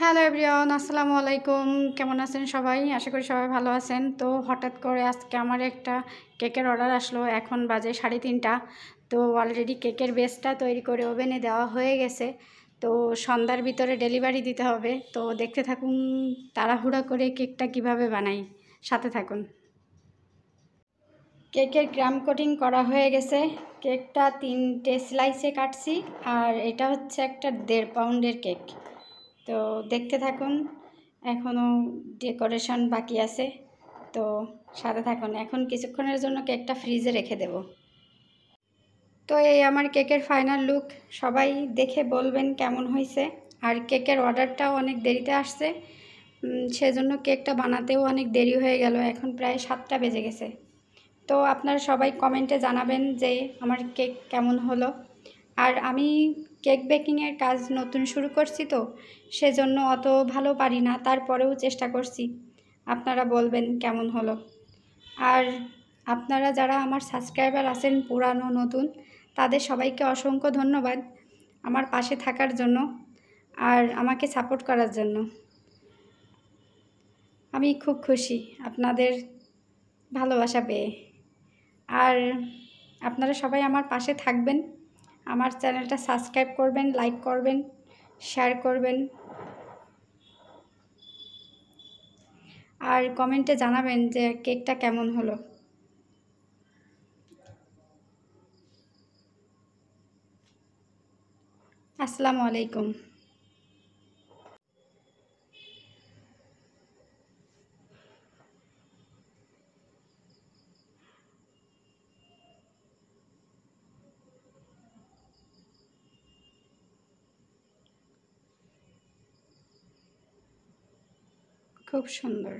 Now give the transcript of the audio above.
Hello everyone, আসসালামু আলাইকুম। কেমন আছেন সবাই? আশা করি সবাই ভালো আছেন। তো হঠাৎ করে আজকে আমার একটা কেকের অর্ডার আসলো। এখন বাজে 3:30। তো অলরেডি কেকের বেসটা তৈরি করে ওভেনে দেওয়া হয়ে গেছে। তো সন্ধ্যার ভিতরে ডেলিভারি দিতে হবে। তো দেখতে থাকুন তাড়াহুড়া করে কেকটা কিভাবে বানাই, সাথে থাকুন। কেকের ক্রাম কোটিং করা হয়ে গেছে। কেকটা 3টে স্লাইসে কাটছি, আর এটা হচ্ছে একটা 1.5 পাউন্ডের কেক। তো দেখতে থাকুন, এখনও ডেকোরেশন বাকি আছে। তো সাথে থাকুন। এখন কিছুক্ষণের জন্য কেকটা ফ্রিজে রেখে দেব। তো এই আমার কেকের ফাইনাল লুক। সবাই দেখে বলবেন কেমন হয়েছে। আর কেকের অর্ডারটাও অনেক দেরিতে আসছে, সেজন্য কেকটা বানাতেও অনেক দেরি হয়ে গেল। এখন প্রায় 7টা বেজে গেছে। তো আপনারা সবাই কমেন্টে জানাবেন যে আমার কেক কেমন হলো। আর আমি কেক বেকিংয়ের কাজ নতুন শুরু করছি, তো সেজন্য অত ভালো পারি না, তারপরেও চেষ্টা করছি। আপনারা বলবেন কেমন হলো। আর আপনারা যারা আমার সাবস্ক্রাইবার আছেন, পুরানো নতুন, তাদের সবাইকে অসংখ্য ধন্যবাদ আমার পাশে থাকার জন্য আর আমাকে সাপোর্ট করার জন্য। আমি খুব খুশি আপনাদের ভালোবাসা পেয়ে। আর আপনারা সবাই আমার পাশে থাকবেন, আমার চ্যানেলটা সাবস্ক্রাইব করবেন, লাইক করবেন, শেয়ার করবেন, আর কমেন্টে জানাবেন যে কেকটা কেমন হলো। আসসালামু আলাইকুম। খুব সুন্দর।